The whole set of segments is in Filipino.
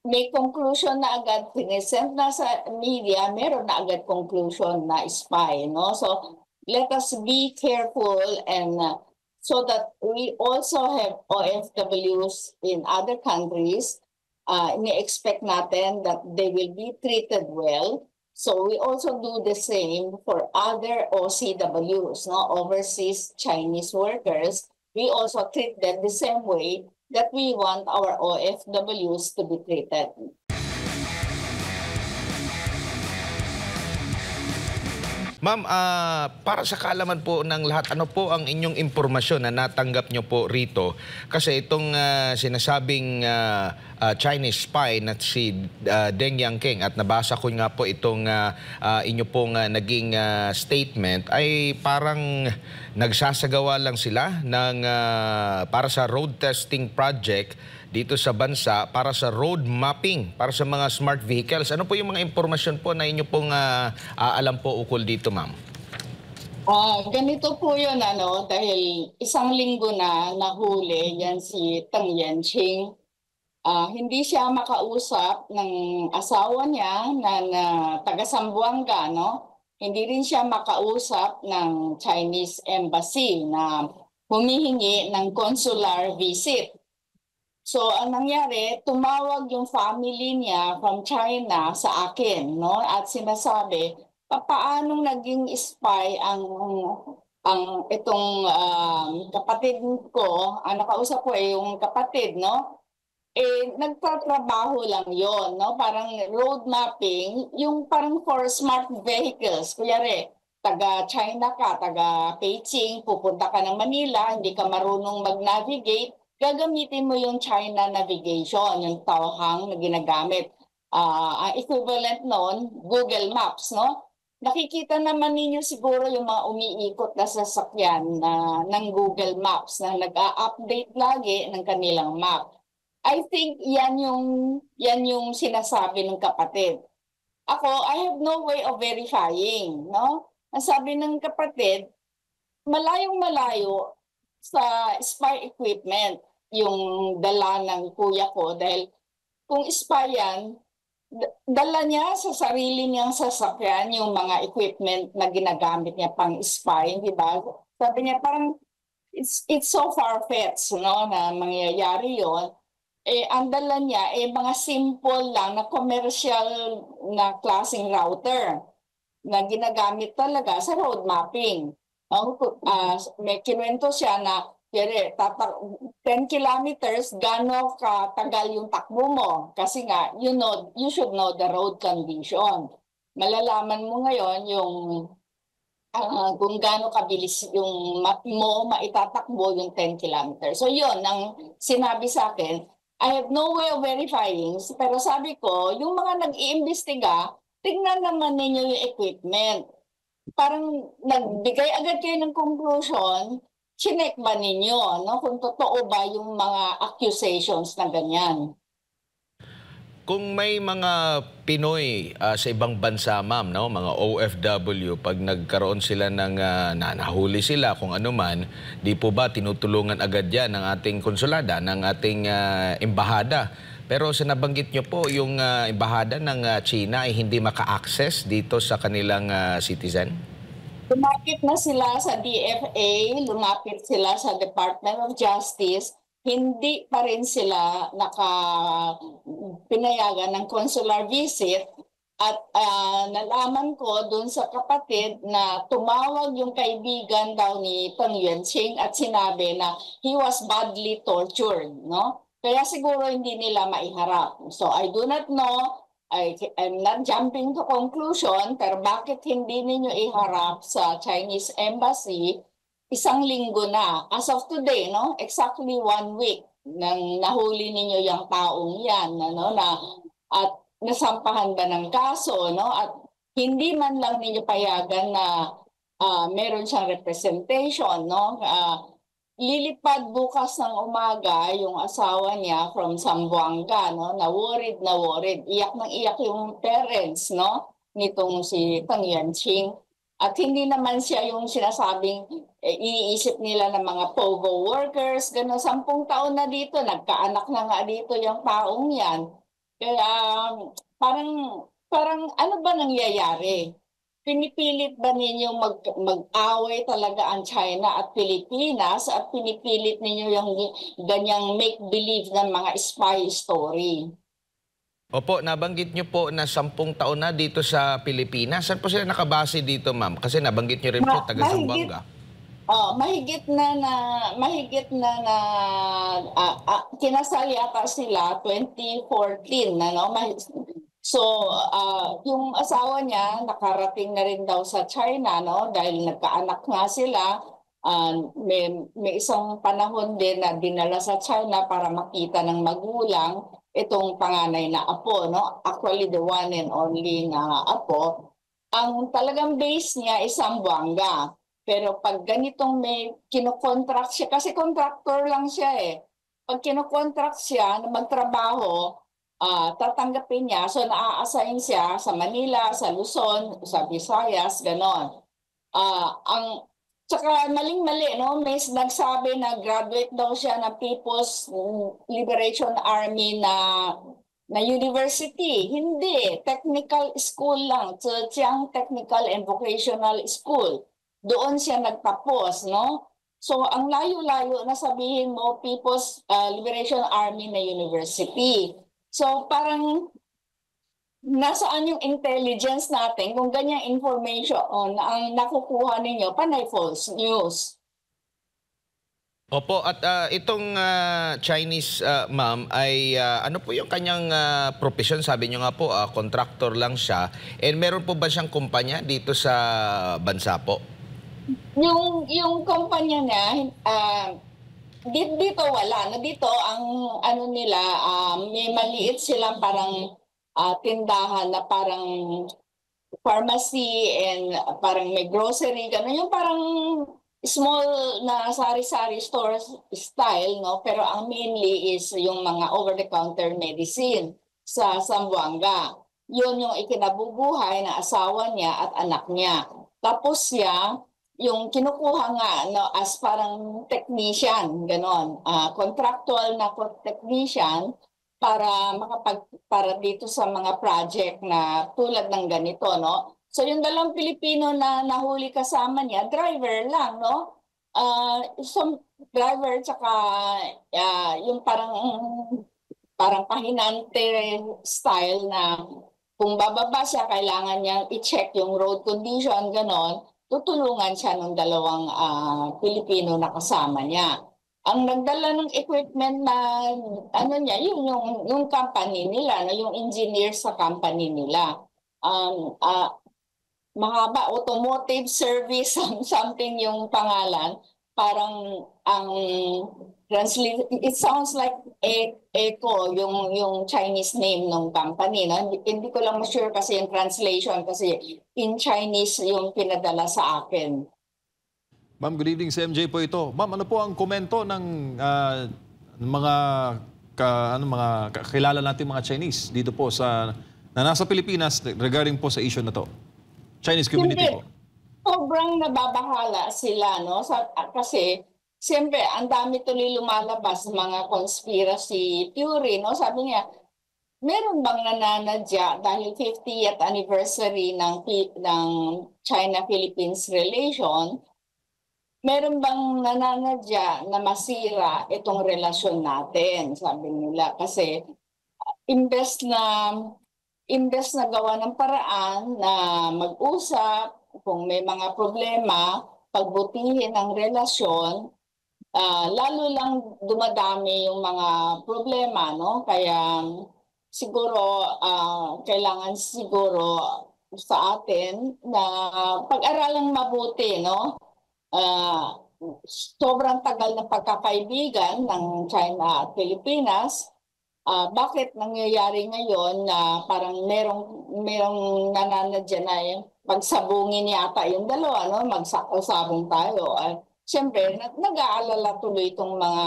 may conclusion na agad, sinesend na sa media, meron na agad conclusion na spy, no? So, let us be careful and so that we also have OFWs in other countries, ini-expect natin that they will be treated well. So we also do the same for other OCWs, no? Overseas Chinese workers. We also treat them the same way that we want our OFWs to be treated. Ma'am, para sa kaalaman po ng lahat, ano po ang inyong impormasyon na natanggap nyo po rito? Kasi itong sinasabing Chinese spy na si Deng Yanqing, at nabasa ko nga po itong inyo pong naging statement, ay parang nagsasagawa lang sila ng, para sa road testing project dito sa bansa, para sa road mapping, para sa mga smart vehicles. Ano po yung mga impormasyon po na inyo pong alam po ukol dito, ma'am? Ganito po yun, dahil isang linggo na nahuli yan si Tang Yanqing. Hindi siya makausap ng asawa niya na taga Zamboanga, no? Hindi rin siya makausap ng Chinese Embassy na humihingi ng consular visit. So, ang nangyari, tumawag yung family niya from China sa akin, no? At sinasabi, paanong naging spy ang itong kapatid ko, nakausap ko yung kapatid, no? Nagtatrabaho lang yon, no? Parang road mapping, yung parang for smart vehicles. Kunyari, taga China ka, taga Beijing, pupunta ka ng Manila, hindi ka marunong mag-navigate, gagamitin mo yung China navigation, yung Taohang na ginagamit. Ang equivalent noon, Google Maps, no? Nakikita naman ninyo siguro yung mga umiikot na sasakyan ng Google Maps na nag-a-update lagi ng kanilang map. I think yan yung sinasabi ng kapatid. Ako, I have no way of verifying, no? Ang sabi ng kapatid, malayong-malayo sa spy equipment yung dala ng kuya ko, dahil kung spy yan, dala niya sa sarili niyang sasakyan yung mga equipment na ginagamit niya pang spy, di ba? Sabi niya parang it's so far-fetched, no, na mangyayari yon. Ang dala niya mga simple lang na commercial na klaseng router na ginagamit talaga sa road mapping. May kinuwento siya na 10 kilometers, gano'ng katagal yung takbo mo. Kasi nga, you should know the road condition. Malalaman mo ngayon yung kung gaano kabilis yung map mo maitatakbo yung 10 kilometers. So yun, ang sinabi sa akin, I have no way of verifying, pero sabi ko, yung mga nag-iimbestiga, tignan naman ninyo yung equipment. Parang nagbigay agad kayo ng conclusion, chinek ba ninyo, no? Kung totoo ba yung mga accusations na ganyan. Kung may mga Pinoy sa ibang bansa, ma'am, no? Mga OFW, pag nagkaroon sila ng nahuli sila kung ano man, di po ba tinutulungan agad yan ng ating konsulada, ng ating embahada? Pero sa nabanggit nyo po, yung embahada ng China ay hindi maka-access dito sa kanilang citizen? Lumapit na sila sa DFA, lumapit sila sa Department of Justice, hindi pa rin sila pinayagan ng consular visit. At nalaman ko dun sa kapatid na tumawag yung kaibigan daw ni Tang Yanqing at sinabi na he was badly tortured, no? Kaya siguro hindi nila maiharap. So I do not know, I'm not jumping to conclusion, pero bakit hindi ninyo iharap sa Chinese Embassy? Isang linggo na. As of today, no? Exactly 1 week nang nahuli ninyo yung taong yan, no? At nasampahan ba ng kaso, no? At hindi man lang ninyo payagan na meron siyang representation, no? Lilipad bukas ng umaga yung asawa niya from Zamboanga, no? Na worried na worried. Iyak nang iyak yung parents, no? Nitong si Tang Yanqing. At hindi naman siya yung sinasabing iniisip nila ng mga POGO workers, gano'n, 10 taon na dito, nagkaanak na nga dito yung taong yan. Kaya parang parang ano ba nangyayari? Pinipilit ba ninyong mag-away talaga ang China at Pilipinas at pinipilit ninyo yung ganyang make-believe ng mga spy story? Opo, nabanggit niyo po na 10 taon na dito sa Pilipinas. Saan po sila nakabase dito, ma'am? Kasi nabanggit niyo rin po taga Mahigit Zamboanga. mahigit na kinasal yata sila 2014 ano. So, yung asawa niya nakarating na rin daw sa China no dahil nagkaanak nga sila. May isang panahon din na dinala sa China para makita ng magulang itong panganay na apo no. Actually the one and only na apo. Ang talagang base niya is Zamboanga. Pero pag ganitong may kinokontract siya, kasi contractor lang siya eh. Pag kinokontract siya na magtrabaho, tatanggapin niya. So naa-assign siya sa Manila, sa Luzon, sa Visayas, ganon. Tsaka maling-mali, no? May nagsabi na graduate daw siya ng People's Liberation Army na university. Hindi, technical school lang, Zhejiang Technical and Vocational School. Doon siya nagtapos, no? So ang layo-layo na sabihin mo People's Liberation Army na university. So parang nasaan yung intelligence natin kung ganyang information na ang nakukuha ninyo panay false news. Opo, at itong Chinese ma'am ay ano po yung kanyang profession? Sabi niyo nga po, contractor lang siya. And meron po ba siyang kumpanya dito sa bansa po? Yung kumpanya niya, dito wala. Na dito, ang ano nila, may maliit silang parang tindahan na parang pharmacy and parang may grocery, gano'n. Yung parang small na sari-sari store style, no? Pero ang mainly is yung mga over-the-counter medicine sa Zamboanga. Yun yung ikinabubuhay na asawa niya at anak niya. Tapos siya, yung kinukuha nga no, as parang technician, ganon. Contractual na technician para dito sa mga project na tulad ng ganito, no? So yung dalawang Pilipino na nahuli kasama niya, driver lang, no? Isang driver tsaka yung parang pahinante style na kung bababa siya, kailangan niyang i-check yung road condition, ganon. Tutulungan siya ng dalawang Pilipino na kasama niya. Ang nagdala ng equipment na ano niya, yung company nila, yung engineer sa company nila. Mahaba, automotive service, something yung pangalan. Parang ang it sounds like Eco, yung Chinese name ng company. No? Hindi ko lang sure kasi yung translation kasi in Chinese yung pinadala sa akin. Ma'am, good evening sa MJ po ito. Ma'am, ano po ang komento ng mga kakilala natin mga Chinese dito po na nasa Pilipinas regarding po sa issue na to? Chinese community Hindi. po. Sobrang nababahala sila, no? Kasi siyempre, ang dami tuloy lumalabas mga conspiracy theory, no? Sabi niya, meron bang nananadya dahil 50th anniversary ng China-Philippines relation, meron bang nananadya na masira itong relasyon natin, sabi nila. Kasi imbes na gawa ng paraan na mag-usap, kung may mga problema, pagbutihin ang relasyon, lalo lang dumadami yung mga problema, no? Kaya siguro kailangan siguro sa atin na pag-aralang mabuti, no? Sobrang tagal ng pagkakaibigan ng China at Pilipinas. Bakit nangyayari ngayon na parang merong nananadya na yung pagsabungin yata yung dalawa, no? Magsabong tayo. Siyempre, nag-aalala tuloy itong mga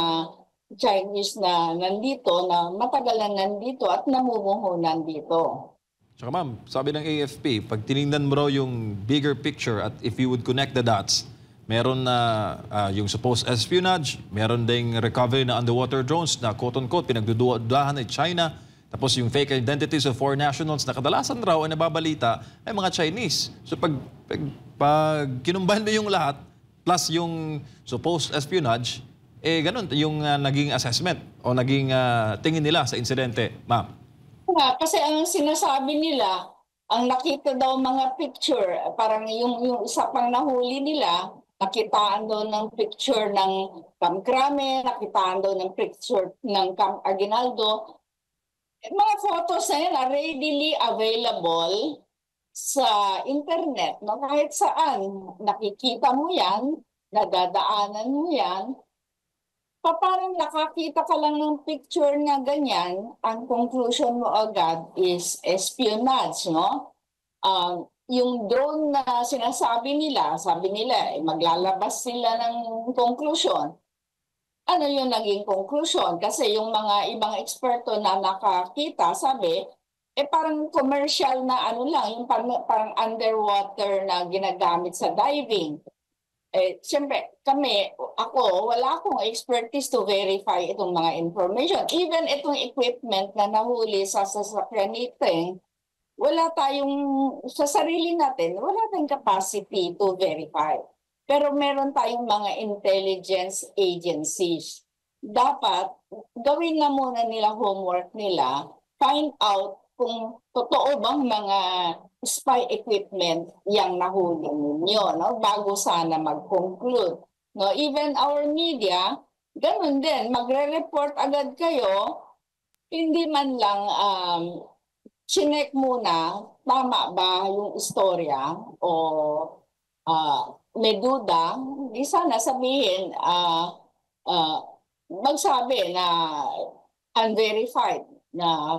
Chinese na nandito, na matagal na nandito at namumuhunan dito. Tsaka ma'am, sabi ng AFP, pag tinignan mo raw yung bigger picture at if you would connect the dots, meron na yung supposed espionage, meron ding recovery na underwater drones na quote-unquote pinagdududahan ay China Tapos yung fake identities of foreign nationals na kadalasan raw ay nababalita ay mga Chinese. So pag kinumbahan mo yung lahat, plus yung supposed espionage, ganun yung naging assessment o naging tingin nila sa insidente, ma'am. Kasi ang sinasabi nila, ang nakita daw mga picture, parang yung isa pang nahuli nila, nakitaan daw ng picture ng Camp Crame, nakitaan daw ng picture ng Camp Aguinaldo. Mga photos na yan are readily available sa internet, no? Kahit saan, nakikita mo yan, nadadaanan mo yan. Parang nakakita ka lang ng picture na ganyan, ang conclusion mo agad is espionage, no? Yung drone na sinasabi nila, sabi nila, maglalabas sila ng conclusion. Ano yung naging conclusion? Kasi yung mga ibang eksperto na nakakita, sabi, parang commercial na ano lang, yung parang underwater na ginagamit sa diving. Siyempre, wala akong expertise to verify itong mga information. Even itong equipment na nahuli sa sasakyan natin, sa sarili natin, wala tayong capacity to verify. Pero meron tayong mga intelligence agencies. Dapat, gawin na muna nila homework nila, find out kung totoo bang mga spy equipment yung nahuli ninyo, no? Bago sana mag-conclude. No? Even our media, ganun din, magre-report agad kayo, hindi man lang chinek muna, tama ba yung istorya o may duda, di sana sabihin, magsabi na unverified na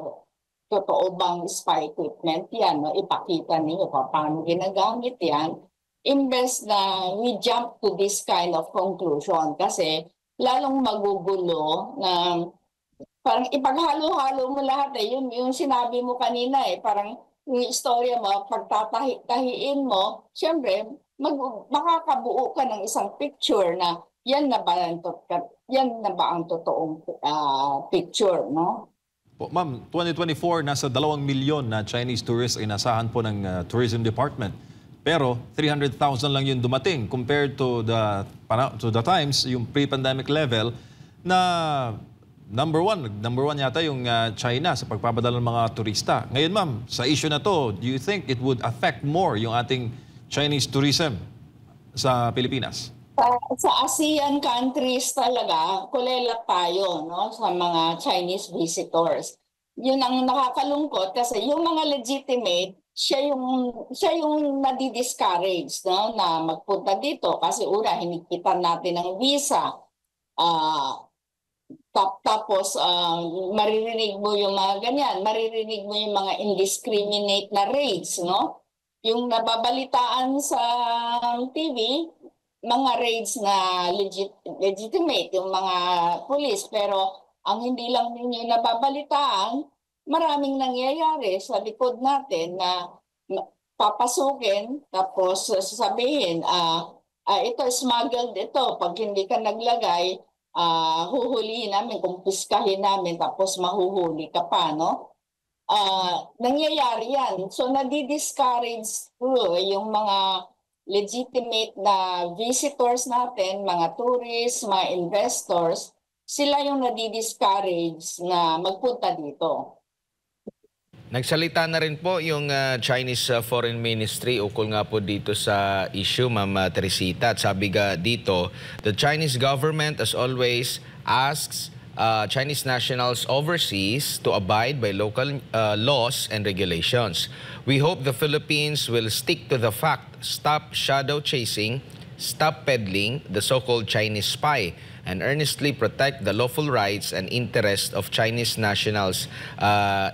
totoo bang spy equipment yan, no? Ipakita niyo paano ginagamit yan, imbes na we jump to this kind of conclusion kasi lalong magugulo na parang ipaghalo-halo mo lahat yung sinabi mo kanina parang yung istorya mo, pagtatahiin mo, syempre, makakabuo ka ng isang picture na yan na ba ang totoong picture, no? Po, ma'am, 2024, nasa 2 milyon na Chinese tourists ay nasahan po ng Tourism Department. Pero 300,000 lang yung dumating compared to the times, yung pre-pandemic level na number one yata yung China sa pagpapadala ng mga turista. Ngayon, ma'am, sa issue na to, do you think it would affect more yung ating Chinese tourism sa Pilipinas? Sa ASEAN countries talaga, kulela tayo, no, sa mga Chinese visitors. Yun ang nakakalungkot kasi yung mga legitimate, siya yung nadi-discourage, no, na magpunta dito kasi una hinigpitan natin ng visa. Tapos maririnig mo yung mga ganyan, maririnig mo yung mga indiscriminate na raids, no? Yung nababalitaan sa TV, mga raids na legitimate, yung mga police, pero ang hindi lang ninyo nababalitaan, maraming nangyayari sa likod natin na papasukin, tapos sasabihin, ito smuggled ito, pag hindi ka naglagay, huhulihin namin, kumpiskahin namin, tapos mahuhuli ka pa, no? Nangyayari yan. So, nadi-discourage yung mga legitimate na visitors natin, mga tourists, mga investors, sila yung nadi-discourage na magpunta dito. Nagsalita na rin po yung Chinese Foreign Ministry ukol nga po dito sa issue, Ma'am Teresita. At sabi nga dito, the Chinese government as always asks Chinese nationals overseas to abide by local laws and regulations. We hope the Philippines will stick to the fact, stop shadow chasing, stop peddling the so-called Chinese spy, and earnestly protect the lawful rights and interests of Chinese nationals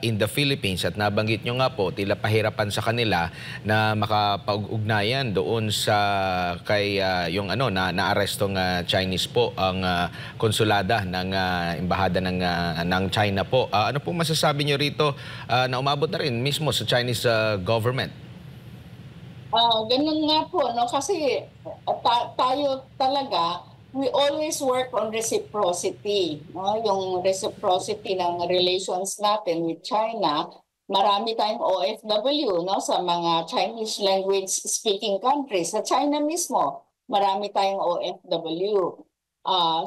in the Philippines. At nabanggit nyo nga po, tila pahirapan sa kanila na makapag-ugnayan doon sa yung na-arestong Chinese po ang konsulada ng embahada ng China po. Ano po masasabi nyo rito na umabot na rin mismo sa Chinese government? Ganun nga po, no? Kasi tayo talaga, we always work on reciprocity, no? Yung reciprocity ng relations natin with China. Marami tayong OFW, no, sa mga Chinese language speaking countries. Sa China mismo, marami tayong OFW.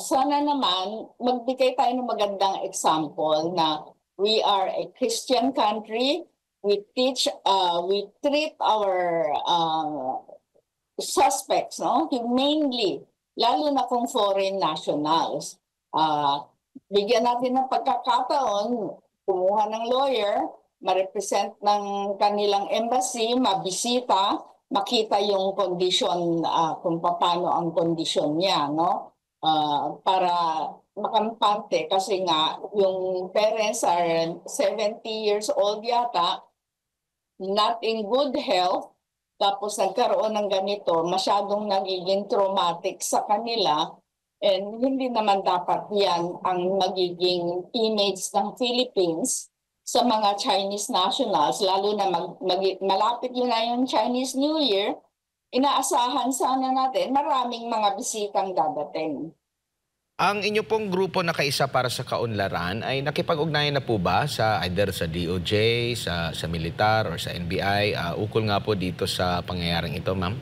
Sana naman magbigay tayo ng magandang example na we are a Christian country. We treat our suspects, no, humanely, lalo na kung foreign nationals. Bigyan natin ng pagkakataon, kumuha ng lawyer, ma-represent ng kanilang embassy, mabisita, makita yung condition, kung paano ang condition niya, no? Para makampante kasi nga yung parents are 70 years old yata, not in good health, tapos nagkaroon ng ganito, masyadong nagiging traumatic sa kanila, and hindi naman dapat yan ang magiging image ng Philippines sa mga Chinese nationals, lalo na malapit yun na yung Chinese New Year. Inaasahan sana natin maraming mga bisitang dadating. Ang inyo pong grupo na kaisa para sa kaunlaran ay nakipag-ugnayan na po ba sa either sa DOJ, sa militar or sa NBI, ukol nga po dito sa pangyayaring ito, ma'am?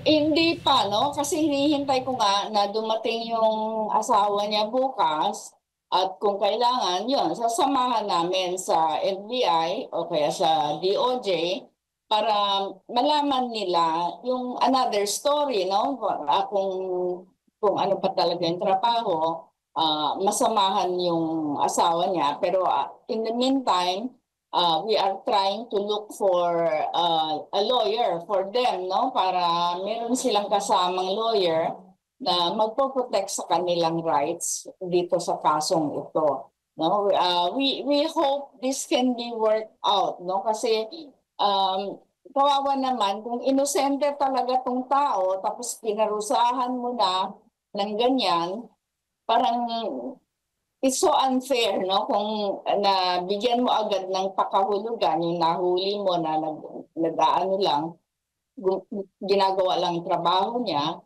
Hindi pa, no? Kasi hinihintay ko nga na dumating yung asawa niya bukas, at kung kailangan, yun, sasamahan namin sa NBI o kaya sa DOJ para malaman nila yung another story, no? Kung ano pa talaga yung trabaho, masamahan yung asawa niya. Pero in the meantime, we are trying to look for a lawyer for them, no? Para meron silang kasamang lawyer na magpo-protect sa kanilang rights dito sa kasong ito. No? We hope this can be worked out, no? Kasi kawawa naman kung inosente talaga tong tao tapos pinarusahan mo na ng ganyan, parang it's so unfair, no? Kung nabigyan mo agad ng pakahulugan, yung nahuli mo na nag-aano lang, ginagawa lang trabaho niya,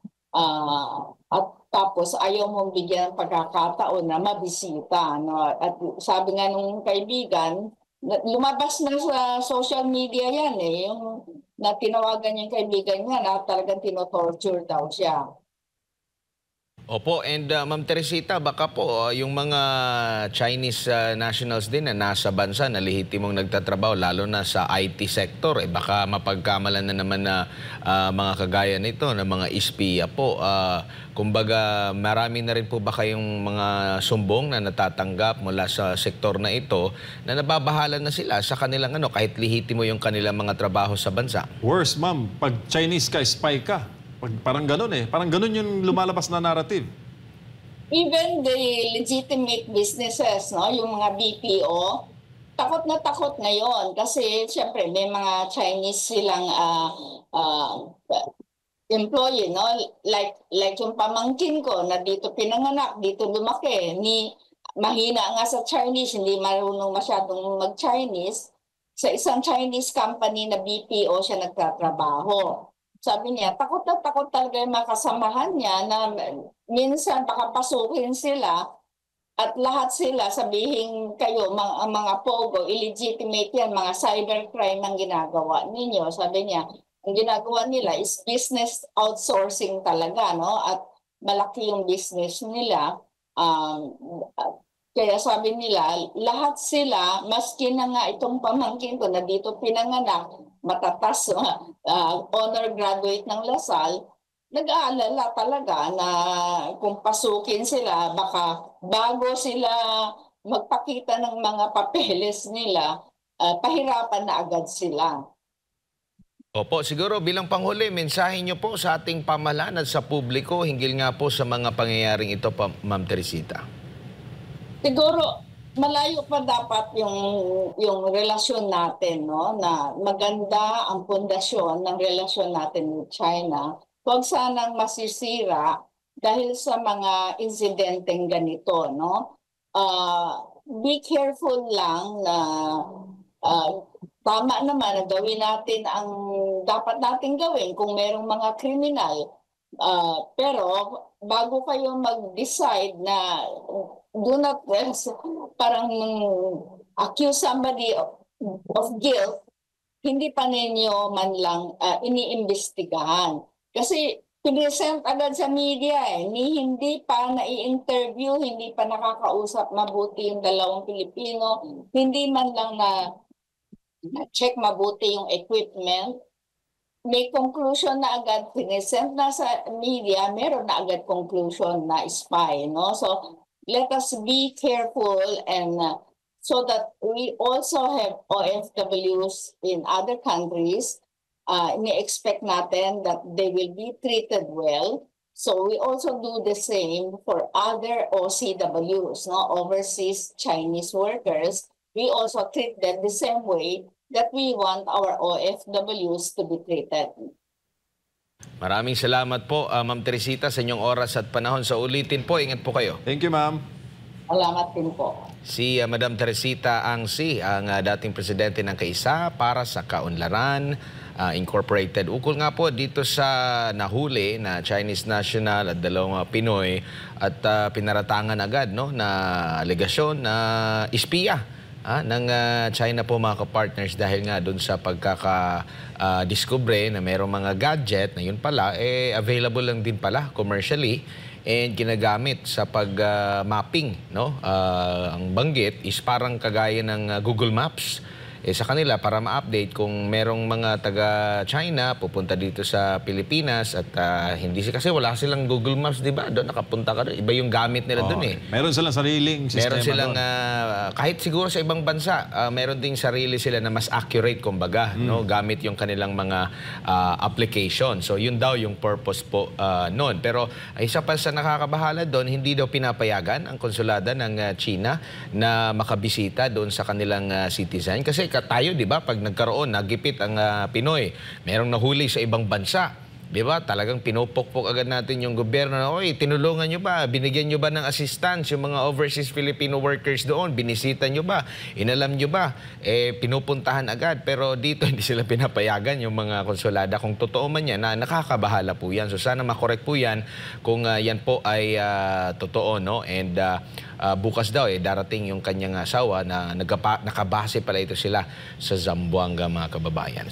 at tapos ayaw mong bigyan ng pagkakataon na mabisita, no? At sabi nga nung kaibigan, lumabas na sa social media yan yung na tinawagan yung kaibigan niya na talagang tinotorture daw siya. Opo, and Ma'am Teresita, baka po yung mga Chinese nationals din na nasa bansa na lehitimong nagtatrabaho, lalo na sa IT sector, baka mapagkamalan na naman na mga kagaya nito, na mga espiya po. Kumbaga, marami na rin po ba kayong mga sumbong na natatanggap mula sa sektor na ito na nababahala na sila sa kanilang kahit lehitimo yung kanilang mga trabaho sa bansa? Worse, ma'am, pag Chinese ka, spy ka. Parang ganun Parang ganun yung lumalabas na narrative. Even the legitimate businesses, no, yung mga BPO, takot na yon kasi siyempre may mga Chinese silang employee, no, like yung pamangkin ko na dito pinanganak, dito lumaki, mahina nga sa Chinese, hindi marunong masyadong mag-Chinese, sa isang Chinese company na BPO siya nagtatrabaho. Sabi niya, takot na takot talaga yung makasamahan niya na minsan baka pasukin sila at lahat sila sabihin kayo, mga pogo, illegitimate yan, mga cybercrime ang ginagawa ninyo. Sabi niya, ang ginagawa nila is business outsourcing talaga, no? At malaki yung business nila. Kaya sabi nila, lahat sila, maski na nga itong pamangkin ko na dito pinanganak, matatas, honor graduate ng Lasal, nag-aalala talaga na kung pasukin sila, baka bago sila magpakita ng mga papeles nila, pahirapan na agad sila. Opo, siguro bilang panghuli, mensahe niyo po sa ating pamahalaan at sa publiko hinggil nga po sa mga pangyayaring ito, Ma'am Teresita. Siguro malayo pa dapat yung relasyon natin, no, na maganda ang pundasyon ng relasyon natin with China. Huwag sanang masisira dahil sa mga insidenteng ganito, no. Be careful lang na tama naman na gawin natin ang dapat nating gawin kung merong mga kriminal. Pero bago kayo mag-decide na do not parang accuse somebody of guilt, hindi pa ninyo man lang iniimbestigahan. Kasi pinesent agad sa media hindi pa nai-interview, hindi pa nakakausap mabuti yung dalawang Pilipino, hindi man lang na-check mabuti yung equipment. May conclusion na agad, pinesent na sa media, meron na agad conclusion na spy, no? So let us be careful and so that we also have OFWs in other countries. Ini-expect natin that they will be treated well. So we also do the same for other OCWs, no? Overseas Chinese workers. We also treat them the same way that we want our OFWs to be treated. Maraming salamat po, Ma'am Teresita, sa inyong oras at panahon. Sa ulitin po, ingat po kayo. Thank you, ma'am. Salamat din po. Si Madam Teresita Angsi, ang dating presidente ng Kaisa para sa Kaunlaran Incorporated. Ukol nga po dito sa nahuli na Chinese national at dalawang Pinoy at pinaratangan agad, no, na alegasyon na espiya ng China po, mga ka-partners, dahil nga doon sa pagkaka-discover na mayroong mga gadget na yun pala, available lang din pala commercially and ginagamit sa pag-mapping, no? Ang banggit is parang kagaya ng Google Maps sa kanila para ma-update kung merong mga taga-China pupunta dito sa Pilipinas at hindi kasi wala silang Google Maps, di ba? Doon nakapunta ka doon. Iba yung gamit nila doon Meron silang sariling sistema. Meron silang, kahit siguro sa ibang bansa, meron ding sarili sila na mas accurate, kumbaga, no? Gamit yung kanilang mga application. So yun daw yung purpose po noon. Pero isa pa sa nakakabahala doon, hindi daw pinapayagan ang konsulada ng China na makabisita doon sa kanilang citizen. Kasi tayo, di ba, pag nagkaroon, nagipit ang Pinoy, merong nahuli sa ibang bansa, di ba, talagang pinupokpok agad natin yung gobyerno na, oy, tinulungan nyo ba, binigyan nyo ba ng assistance yung mga overseas Filipino workers doon, binisita nyo ba, inalam nyo ba, pinupuntahan agad. Pero dito hindi sila pinapayagan yung mga konsulada. Kung totoo man yan, nakakabahala po yan. So sana makorek po yan kung yan po ay totoo, no? And bukas daw darating yung kanyang asawa na nakabase pala ito sila sa Zamboanga, mga kababayan.